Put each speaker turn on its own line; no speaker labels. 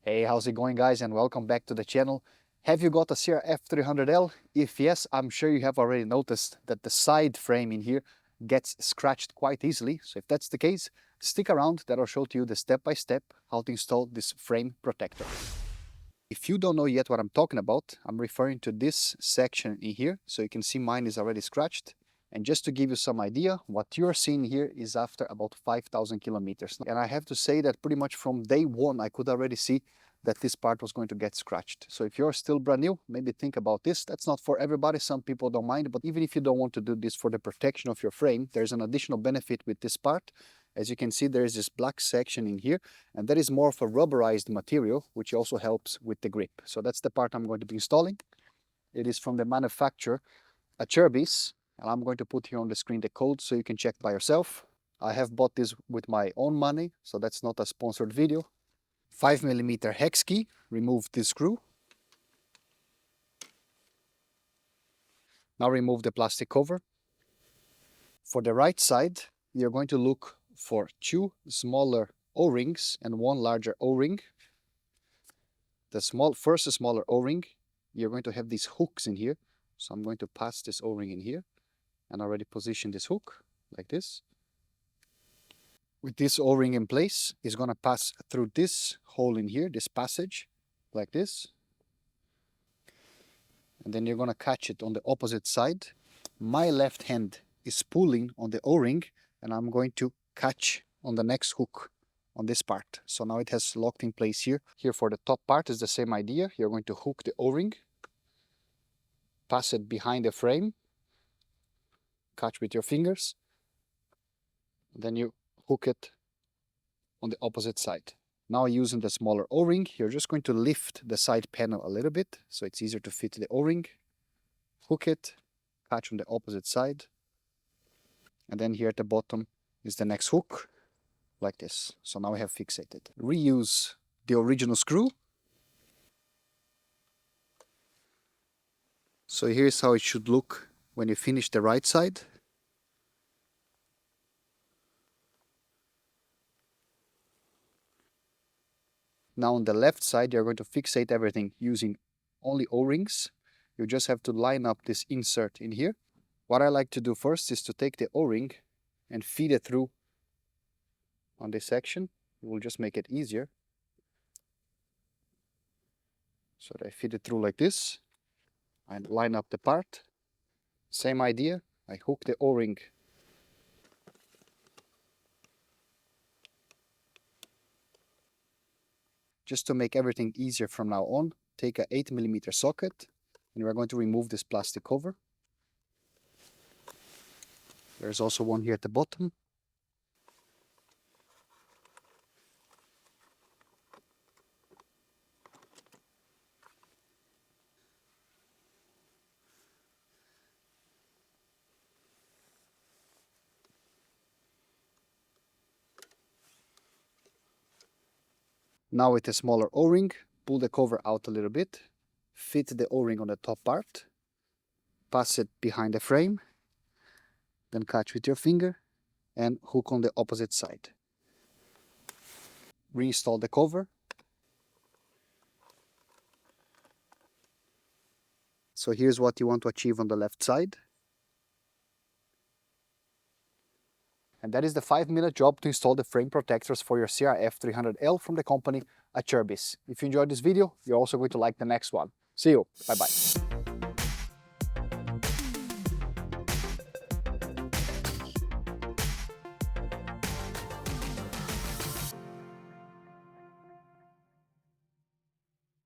Hey, how's it going guys, and welcome back to the channel. Have you got a CRF300L? If yes, I'm sure you have already noticed that the side frame in here gets scratched quite easily. So if that's the case, stick around, that I'll show to you the step-by-step how to install this frame protector. If you don't know yet what I'm talking about, I'm referring to this section in here. So you can see mine is already scratched. And just to give you some idea, what you're seeing here is after about 5,000 kilometers. And I have to say that pretty much from day one, I could already see that this part was going to get scratched. So if you're still brand new, maybe think about this. That's not for everybody. Some people don't mind, but even if you don't want to do this for the protection of your frame, there's an additional benefit with this part. As you can see, there is this black section in here, and that is more of a rubberized material, which also helps with the grip. So that's the part I'm going to be installing. It is from the manufacturer Acerbis. And I'm going to put here on the screen the code so you can check by yourself. I have bought this with my own money, so that's not a sponsored video. 5mm hex key, remove this screw. Now remove the plastic cover. For the right side, you're going to look for 2 smaller O-rings and 1 larger O-ring. The first smaller O-ring, you're going to have these hooks in here. So I'm going to pass this O-ring in here and already position this hook like this. With this O-ring in place, it's going to pass through this hole in here, this passage, like this. And then you're going to catch it on the opposite side. My left hand is pulling on the O-ring, and I'm going to catch on the next hook on this part. So now it has locked in place here. Here for the top part is the same idea. You're going to hook the O-ring, pass it behind the frame, catch with your fingers, then you hook it on the opposite side. Now using the smaller O-ring, you're just going to lift the side panel a little bit so it's easier to fit the O-ring, hook it, catch on the opposite side, and then here at the bottom is the next hook, like this. So now we have fixated. Reuse the original screw. So here's how it should look when you finish the right side. Now on the left side, you're going to fixate everything using only O-rings. You just have to line up this insert in here. What I like to do first is to take the O-ring and feed it through on this section. It will just make it easier. So I feed it through like this. I line up the part. Same idea. I hook the O-ring just to make everything easier from now on. Take a 8mm socket, and we're going to remove this plastic cover. There's also one here at the bottom. Now with a smaller O-ring, pull the cover out a little bit, fit the O-ring on the top part, pass it behind the frame, then catch with your finger and hook on the opposite side. Reinstall the cover. So here's what you want to achieve on the left side. And that is the 5-minute job to install the frame protectors for your CRF300L from the company Acerbis. If you enjoyed this video, you're also going to like the next one. See you. Bye-bye.